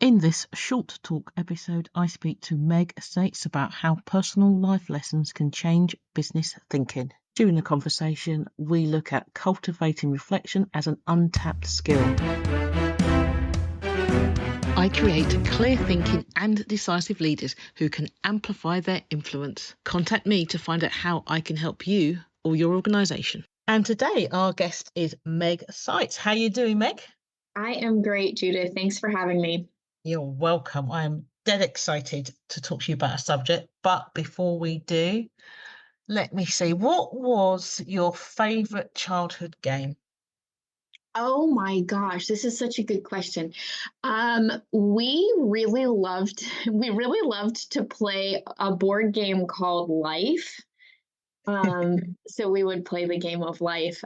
In this short talk episode, I speak to Meg Seitz about how personal life lessons can change business thinking. During the conversation, we look at cultivating reflection as an untapped skill. I create clear thinking and decisive leaders who can amplify their influence. Contact me to find out how I can help you or your organisation. And today our guest is Meg Seitz. How are you doing, Meg? I am great, Judith. Thanks for having me. You're welcome. I am dead excited to talk to you about a subject. But before we do, let me see. What was your favourite childhood game? Oh my gosh, this is such a good question. We really loved we really loved to play a board game called Life. So we would play the game of life,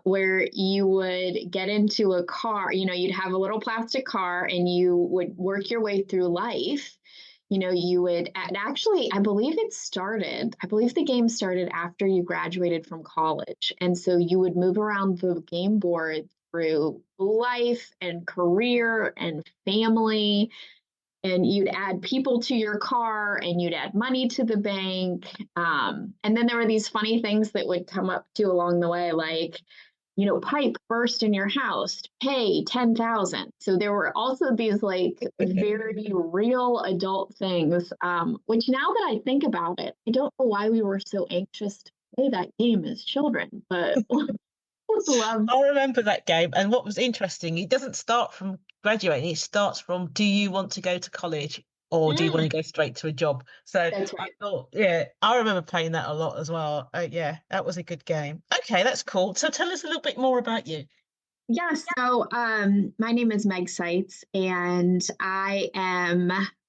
where you would get into a car, you'd have a little plastic car and you would work your way through life. You would, and actually, I believe the game started after you graduated from college. And so you would move around the game board through life and career and family, and you'd add people to your car and you'd add money to the bank. And then there were these funny things that would come up too along the way, like, pipe burst in your house, pay 10,000. So there were also these like very real adult things, which now that I think about it, I don't know why we were so anxious to play that game as children, but love. I remember that game. And what was interesting, it doesn't start from graduating, it starts from, do you want to go to college or do you want to go straight to a job? So That's I right. thought, yeah, I remember playing that a lot as well. Yeah, that was a good game. Okay, that's cool. So tell us a little bit more about you. Yeah, so my name is Meg Seitz, and I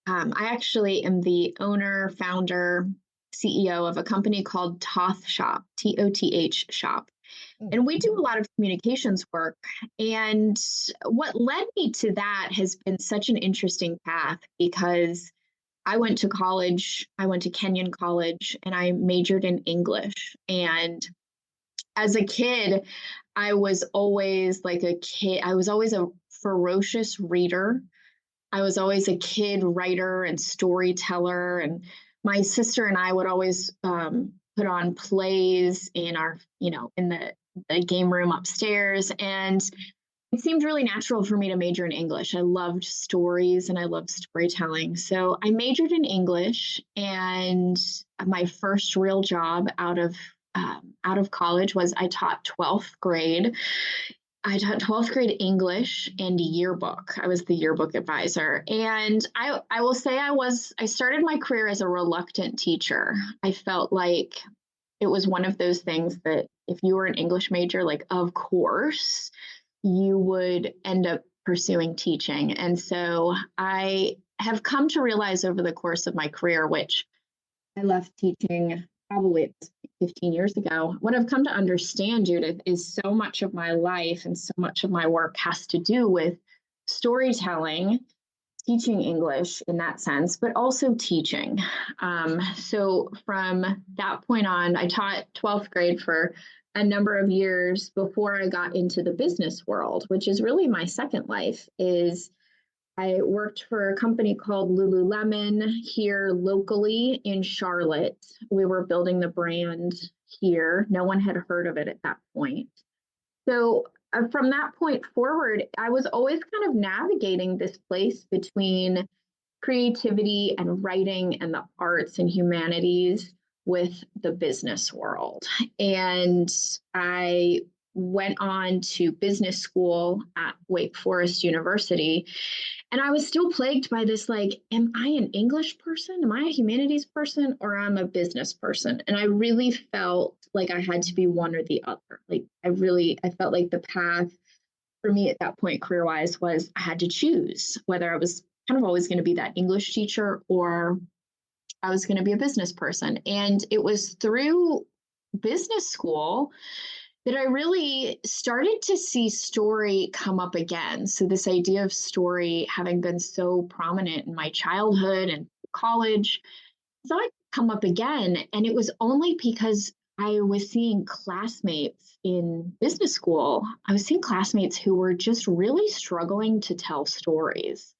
actually am the owner, founder, CEO of a company called Toth Shop, Toth Shop. Mm. And we do a lot of communications work. And what led me to that has been such an interesting path because I went to college, I went to Kenyon College, and I majored in English. And as a kid, I was always like a kid, I was always a ferocious reader. I was always a kid writer and storyteller. And my sister and I would always put on plays in our, in the game room upstairs. And it seemed really natural for me to major in English. I loved stories and I loved storytelling. So I majored in English, and my first real job out of college was I taught 12th grade. I taught 12th grade English and yearbook. I was the yearbook advisor. And I will say I started my career as a reluctant teacher. I felt like it was one of those things that if you were an English major, like, of course, you would end up pursuing teaching. And so I have come to realize over the course of my career, which I left teaching probably 15 years ago. What I've come to understand, Judith, is so much of my life and so much of my work has to do with storytelling, teaching English in that sense, but also teaching. So from that point on, I taught 12th grade for a number of years before I got into the business world, which is really my second life. Is I worked for a company called Lululemon here locally in Charlotte. We were building the brand here. No one had heard of it at that point. So from that point forward, I was always kind of navigating this place between creativity and writing and the arts and humanities with the business world. And I went on to business school at Wake Forest University. And I was still plagued by this, like, am I an English person? Am I a humanities person? Or I'm a business person? And I really felt like I had to be one or the other. Like, I felt like the path for me at that point, career wise, was I had to choose whether I was kind of always going to be that English teacher or I was going to be a business person. And it was through business school that I really started to see story come up again. So, this idea of story having been so prominent in my childhood and college, I thought it come up again. And it was only because I was seeing classmates in business school. I was seeing classmates who were just really struggling to tell stories.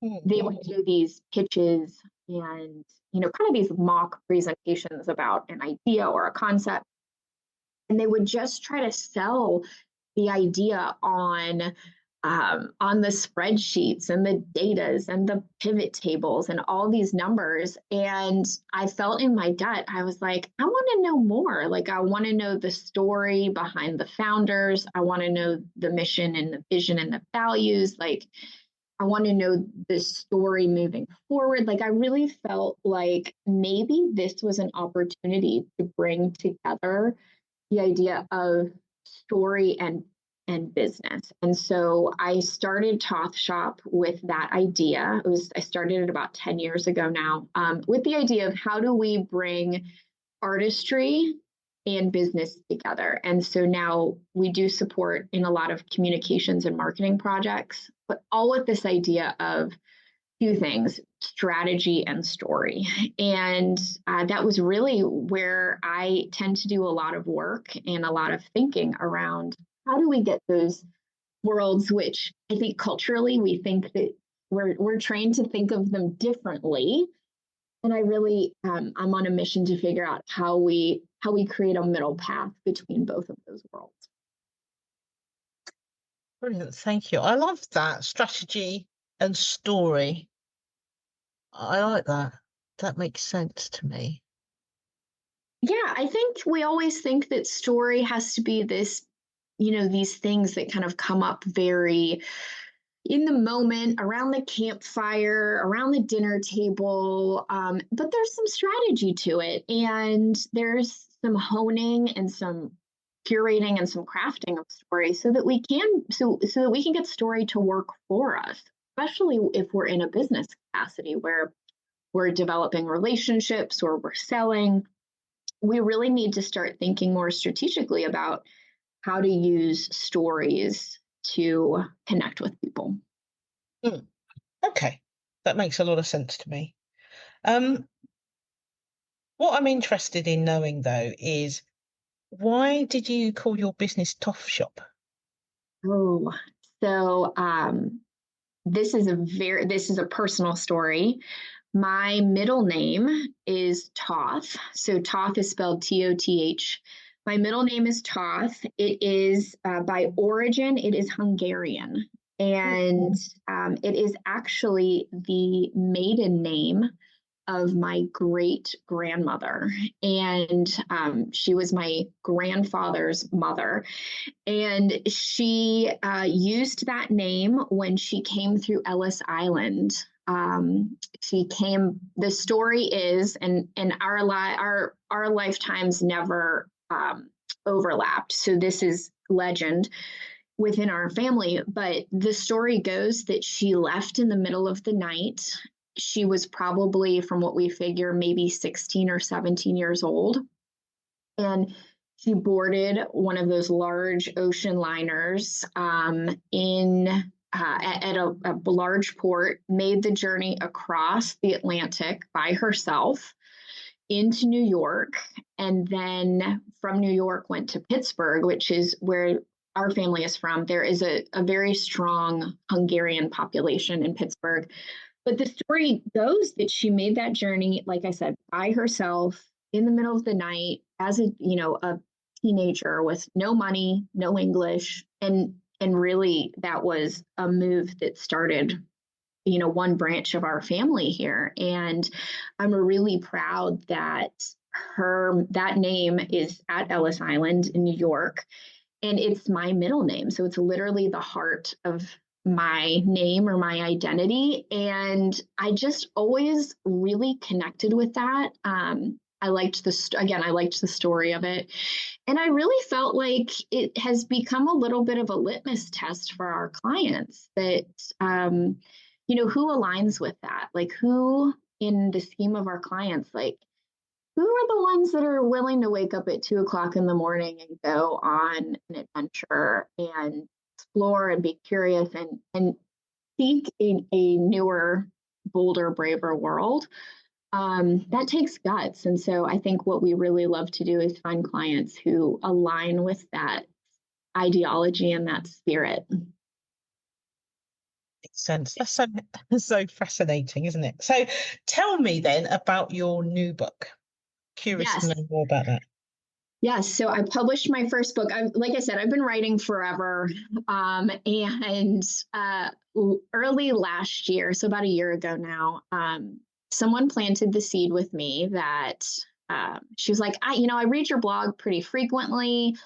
Mm. they would do these pitches and, kind of these mock presentations about an idea or a concept. And they would just try to sell the idea on the spreadsheets and the datas and the pivot tables and all these numbers. And I felt in my gut, I was like, I want to know more. Like, I want to know the story behind the founders. I want to know the mission and the vision and the values. Like, I want to know the story moving forward. Like, I really felt like maybe this was an opportunity to bring together the idea of story and business. And so I started Toth Shop with that idea. I started it about 10 years ago now, with the idea of how do we bring artistry and business together. And so now we do support in a lot of communications and marketing projects, but all with this idea of two things: strategy and story. And that was really where I tend to do a lot of work and a lot of thinking around how do we get those worlds, which I think culturally we think that we're trained to think of them differently. And I really, I'm on a mission to figure out how we create a middle path between both of those worlds. Brilliant, thank you. I love that strategy and story. I like that. That makes sense to me. Yeah, I think we always think that story has to be this, these things that kind of come up very in the moment, around the campfire, around the dinner table. But there's some strategy to it, and there's some honing and some curating and some crafting of story so that we can so that we can get story to work for us, especially if we're in a business capacity where we're developing relationships or we're selling. We really need to start thinking more strategically about how to use stories to connect with people. Mm. Okay, that makes a lot of sense to me. Um, what I'm interested in knowing though is why did you call your business Toth Shop? Oh, so this is a personal story. My middle name is Toth. So Toth is spelled Toth. My middle name is Toth. It is by origin, it is Hungarian. And it is actually the maiden name of my great grandmother. And she was my grandfather's mother. And she used that name when she came through Ellis Island. The story is, and our lifetimes never overlapped. So this is legend within our family. But the story goes that she left in the middle of the night. She was probably, from what we figure, maybe 16 or 17 years old. And she boarded one of those large ocean liners at a large port, made the journey across the Atlantic by herself into New York, and then from New York went to Pittsburgh, which is where our family is from. There is a very strong Hungarian population in Pittsburgh. But the story goes that she made that journey, like I said, by herself in the middle of the night as a teenager with no money, no English. And really that was a move that started, one branch of our family here. And I'm really proud that that name is at Ellis Island in New York. And it's my middle name. So it's literally the heart of my name or my identity. And I just always really connected with that. I liked the story of it. And I really felt like it has become a little bit of a litmus test for our clients that, who aligns with that? Like, who in the scheme of our clients, like, who are the ones that are willing to wake up at 2 o'clock in the morning and go on an adventure and explore and be curious and seek a newer, bolder, braver world? That takes guts. And so I think what we really love to do is find clients who align with that ideology and that spirit. Makes sense. That's so so fascinating, isn't it? So tell me then about your new book. Curious to Yes. know more about that. Yes. So I published my first book. Like I said, I've been writing forever. And early last year, so about a year ago now, someone planted the seed with me that she was like, I read your blog pretty frequently.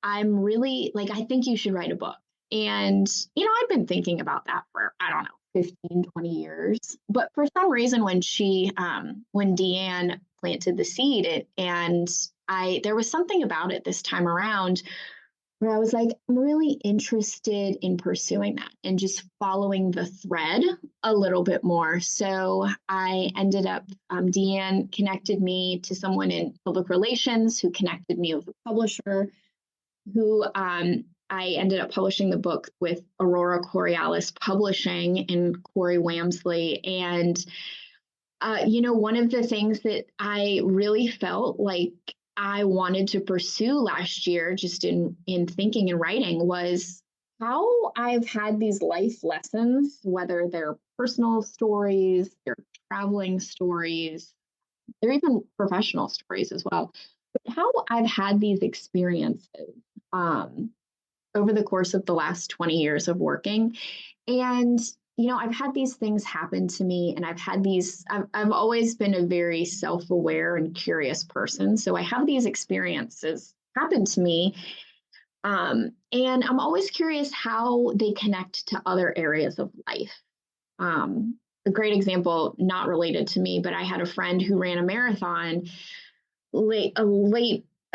I'm really like, I think you should write a book. And, I've been thinking about that for, I don't know, 15, 20 years. But for some reason, when Deanne planted the seed, there was something about it this time around where I was like, I'm really interested in pursuing that and just following the thread a little bit more. So I ended up, Deanne connected me to someone in public relations who connected me with a publisher who I ended up publishing the book with Aurora Coriolis Publishing and Corey Wamsley. And, one of the things that I really felt like I wanted to pursue last year, just in thinking and writing, was how I've had these life lessons, whether they're personal stories, they're traveling stories, they're even professional stories as well. But how I've had these experiences um, over the course of the last 20 years of working. And, I've had these things happen to me, and I've always been a very self aware and curious person. So I have these experiences happen to me. And I'm always curious how they connect to other areas of life. A great example, not related to me, but I had a friend who ran a marathon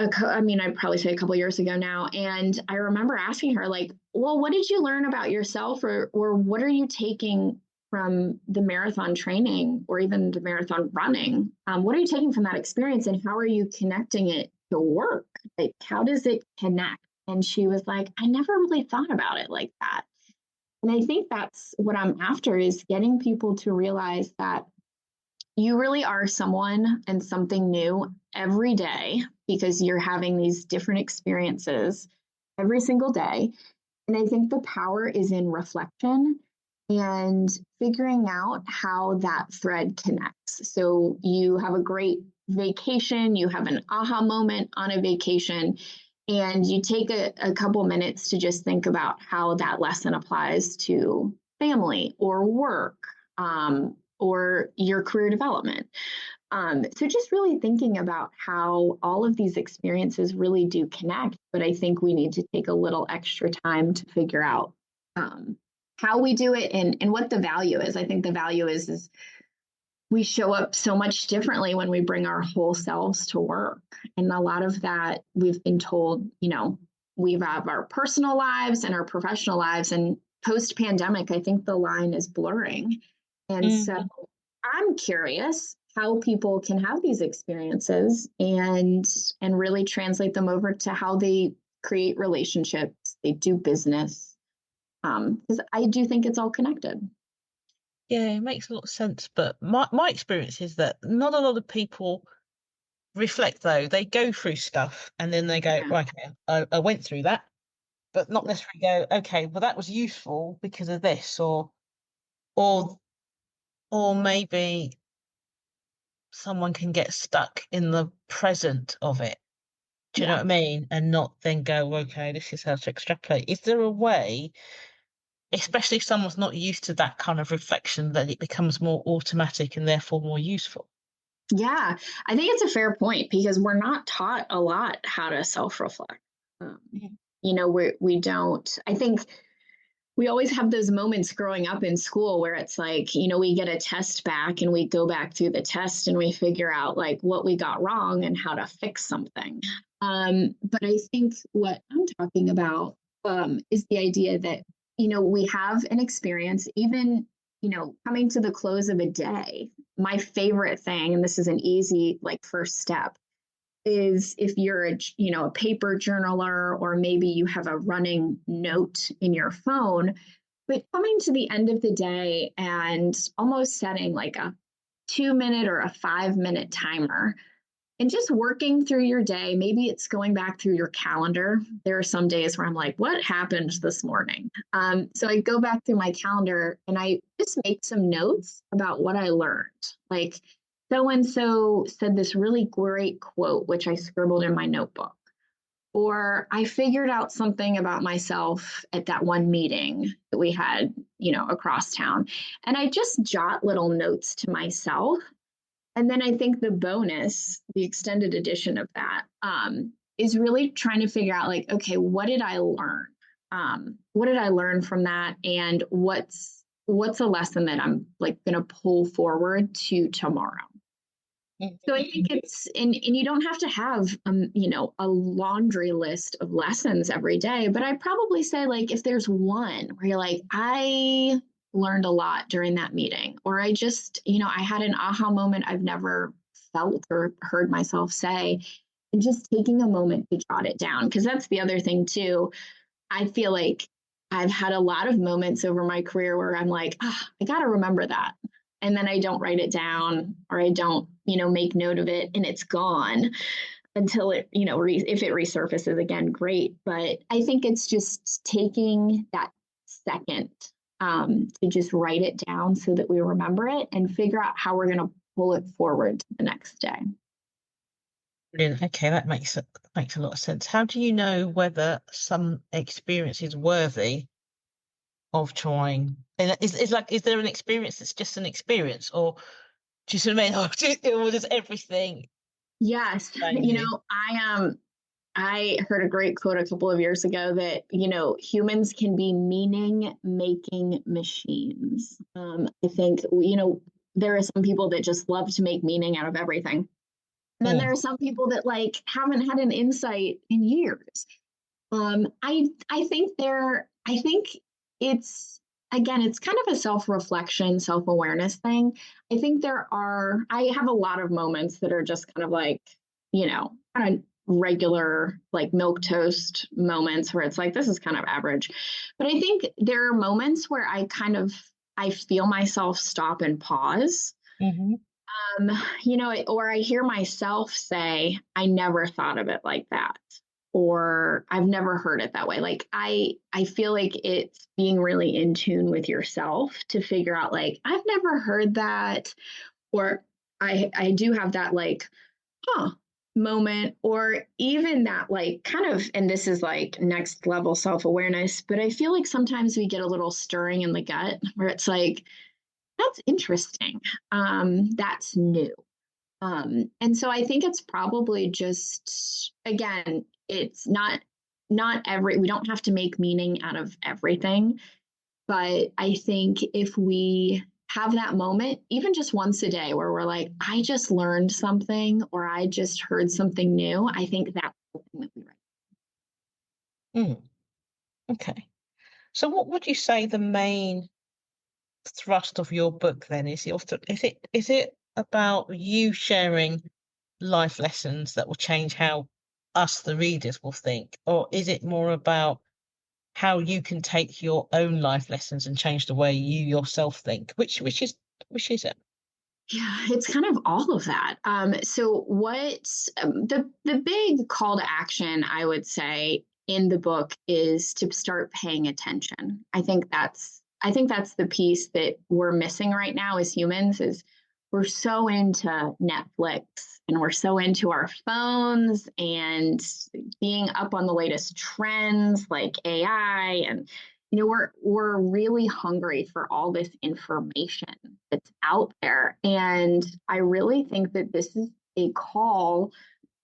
I'd probably say a couple years ago now. And I remember asking her, like, well, what did you learn about yourself, or what are you taking from the marathon training or even the marathon running? What are you taking from that experience, and how are you connecting it to work? Like, how does it connect? And she was like, I never really thought about it like that. And I think that's what I'm after, is getting people to realize that you really are someone and something new every day, because you're having these different experiences every single day. And I think the power is in reflection and figuring out how that thread connects. So you have a great vacation, you have an aha moment on a vacation, and you take a couple minutes to just think about how that lesson applies to family or work, or your career development. So just really thinking about how all of these experiences really do connect, but I think we need to take a little extra time to figure out how we do it, and what the value is. I think the value is we show up so much differently when we bring our whole selves to work. And a lot of that, we've been told, we have our personal lives and our professional lives, and post pandemic, I think the line is blurring. And so I'm curious how people can have these experiences and really translate them over to how they create relationships, they do business, because I do think it's all connected. Yeah, it makes a lot of sense. But my experience is that not a lot of people reflect, though. They go through stuff and then they go, Yeah. right, okay, I went through that, but not necessarily go, okay, well, that was useful because of this, or or maybe someone can get stuck in the present of it. Do you know Yeah. what I mean? And not then go, okay, this is how to extrapolate. Is there a way, especially if someone's not used to that kind of reflection, that it becomes more automatic and therefore more useful? Yeah, I think it's a fair point, because we're not taught a lot how to self-reflect. Um, Mhm. we don't. I think we always have those moments growing up in school where it's like, we get a test back and we go back through the test and we figure out like what we got wrong and how to fix something. But I think what I'm talking about is the idea that, we have an experience, even, coming to the close of a day. My favorite thing, and this is an easy like first step, is if you're a paper journaler, or maybe you have a running note in your phone, but coming to the end of the day and almost setting like a 2 minute or a 5 minute timer and just working through your day. Maybe it's going back through your calendar. There are some days where I'm like, what happened this morning? So I go back through my calendar and I just make some notes about what I learned. Like, so and so said this really great quote, which I scribbled in my notebook. Or I figured out something about myself at that one meeting that we had, across town. And I just jot little notes to myself. And then I think the bonus, the extended edition of that, is really trying to figure out, like, okay, what did I learn? What did I learn from that? And what's a lesson that I'm like going to pull forward to tomorrow? So I think it's, and you don't have to have, a laundry list of lessons every day, but I'd probably say, like, if there's one where you're like, I learned a lot during that meeting, or I just, I had an aha moment I've never felt or heard myself say, and just taking a moment to jot it down. Because that's the other thing too. I feel like I've had a lot of moments over my career where I'm like, I got to remember that. And then I don't write it down, or I don't, make note of it, and it's gone until it, if it resurfaces again, great. But I think it's just taking that second to just write it down so that we remember it and figure out how we're going to pull it forward to the next day. Brilliant. Okay, that makes a lot of sense. How do you know whether some experience is worthy of trying? And is there an experience that's just an experience, or do you see what I mean? Or does everything? Yes, I heard a great quote a couple of years ago that, humans can be meaning making machines. I think, there are some people that just love to make meaning out of everything. And then there are some people that like haven't had an insight in years. I think it's, again, it's kind of a self-reflection, self-awareness thing. I have a lot of moments that are just kind of like, kind of regular, like milk toast moments where it's like, this is kind of average. But I think there are moments where I feel myself stop and pause. Mm-hmm. Or I hear myself say, I never thought of it like that, or I've never heard it that way. Like, I feel like it's being really in tune with yourself to figure out, like, I've never heard that, or I do have that, like, moment, or even that, like, kind of, and this is like next level self-awareness, but I feel like sometimes we get a little stirring in the gut where it's like, that's interesting. That's new. And so I think it's probably just, again, it's not we don't have to make meaning out of everything. But I think if we have that moment, even just once a day, where we're like, I just learned something, or I just heard something new, I think that's the thing that we write. Okay. So what would you say the main thrust of your book then is? Is it about you sharing life lessons that will change how us, the readers, will think, or is it more about how you can take your own life lessons and change the way you yourself think? Which is it? Yeah, it's kind of all of that. So what the big call to action, I would say, in the book is to start paying attention. I think that's the piece that we're missing right now as humans, is we're so into Netflix, and we're so into our phones and being up on the latest trends like AI, and we're really hungry for all this information that's out there. And I really think that this is a call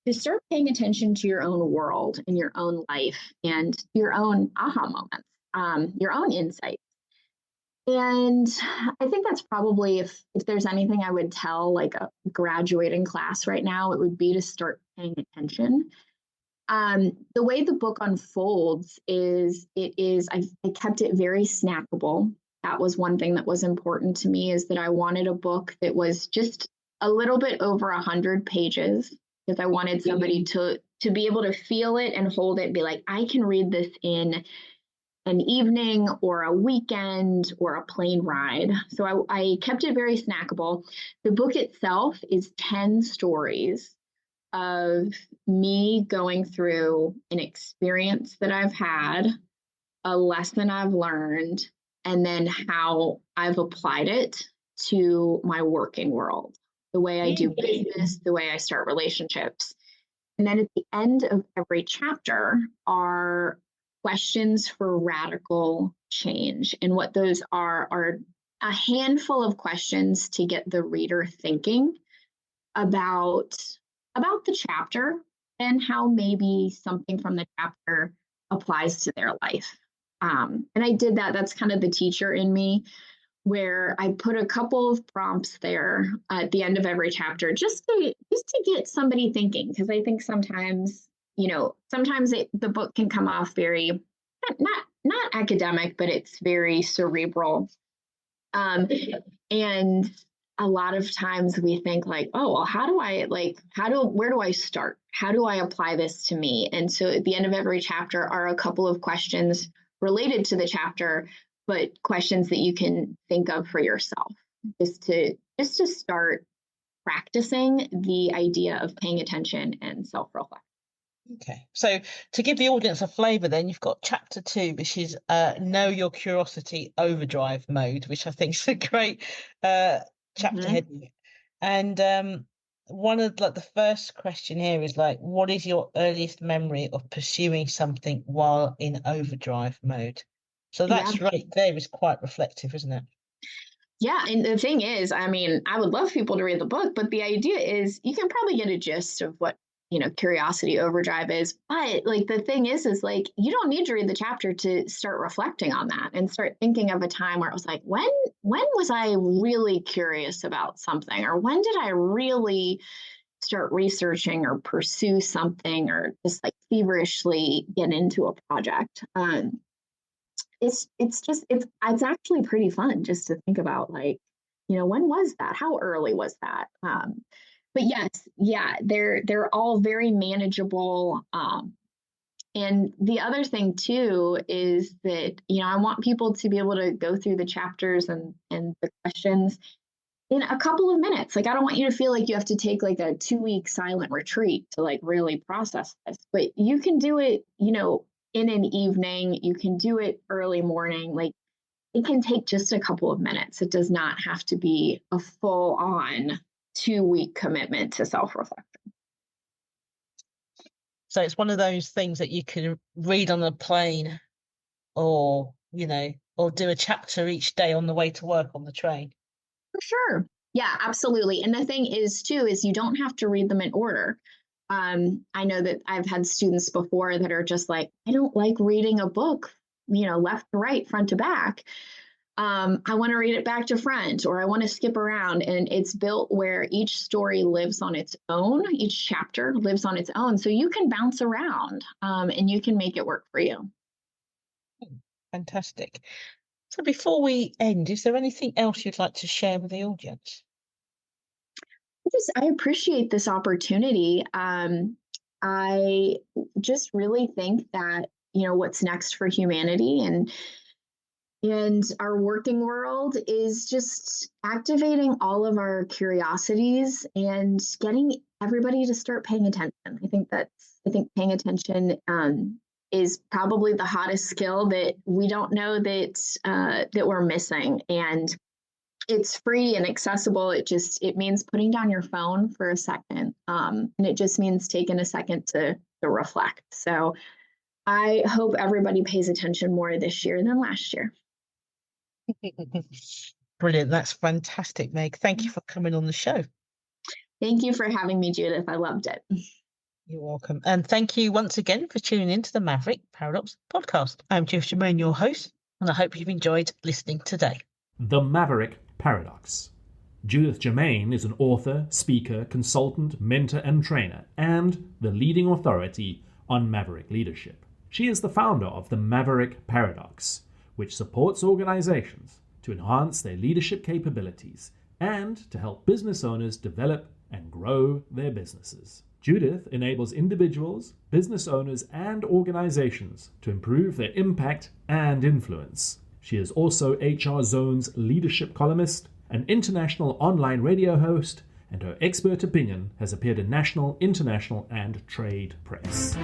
to start paying attention to your own world and your own life and your own aha moments, your own insights. And I think that's probably, if there's anything I would tell like a graduating class right now, it would be to start paying attention. The way the book unfolds is I kept it very snackable. That was one thing that was important to me, is that I wanted a book that was just a little bit over 100 pages, because I wanted somebody to be able to feel it and hold it and be like, I can read this in an evening or a weekend or a plane ride. So I kept it very snackable. The book itself is 10 stories of me going through an experience that I've had, a lesson I've learned, and then how I've applied it to my working world, the way I do business, the way I start relationships. And then at the end of every chapter are questions for radical change. And what those are a handful of questions to get the reader thinking about the chapter and how maybe something from the chapter applies to their life. And I did that. That's kind of the teacher in me, where I put a couple of prompts there at the end of every chapter just to get somebody thinking, because I think sometimes the book can come off very not academic, but it's very cerebral. And a lot of times we think like, oh, well, where do I start? How do I apply this to me? And so at the end of every chapter are a couple of questions related to the chapter, but questions that you can think of for yourself, just to start practicing the idea of paying attention and self-reflection. Okay, so to give the audience a flavour, then you've got chapter 2, which is Know Your Curiosity Overdrive Mode, which I think is a great chapter heading. And one of the first question here is what is your earliest memory of pursuing something while in overdrive mode? So that's right there is quite reflective, isn't it? Yeah, and the thing is, I mean, I would love people to read the book, but the idea is you can probably get a gist of what curiosity overdrive is. But the thing is you don't need to read the chapter to start reflecting on that and start thinking of a time where it was like, when was I really curious about something, or when did I really start researching or pursue something, or just feverishly get into a project. It's actually pretty fun just to think about when was that? How early was that? But yes, yeah, they're all very manageable. And the other thing too is that, I want people to be able to go through the chapters and the questions in a couple of minutes. I don't want you to feel like you have to take a 2-week silent retreat to really process this, but you can do it, in an evening. You can do it early morning. It can take just a couple of minutes. It does not have to be a full on 2-week commitment to self-reflection. So it's one of those things that you can read on a plane, or do a chapter each day on the way to work on the train. For sure. Yeah, absolutely. And the thing is too, is you don't have to read them in order. I know that I've had students before that are just I don't like reading a book, left to right, front to back. I want to read it back to front, or I want to skip around. And it's built where each story lives on its own. Each chapter lives on its own. So you can bounce around and you can make it work for you. Fantastic. So before we end, is there anything else you'd like to share with the audience? I appreciate this opportunity. I just really think that, what's next for humanity and our working world is just activating all of our curiosities and getting everybody to start paying attention. I think paying attention is probably the hottest skill that we don't know that we're missing. And it's free and accessible. It means putting down your phone for a second. And it just means taking a second to reflect. So I hope everybody pays attention more this year than last year. Brilliant. That's fantastic, Meg. Thank you for coming on the show. Thank you for having me, Judith. I loved it. You're welcome. And thank you once again for tuning in to the Maverick Paradox podcast. I'm Judith Germain, your host, and I hope you've enjoyed listening today. The Maverick Paradox. Judith Germain is an author, speaker, consultant, mentor, and trainer, and the leading authority on Maverick leadership. She is the founder of the Maverick Paradox, which supports organizations to enhance their leadership capabilities and to help business owners develop and grow their businesses. Judith enables individuals, business owners, and organizations to improve their impact and influence. She is also HR Zone's leadership columnist, an international online radio host, and her expert opinion has appeared in national, international, and trade press.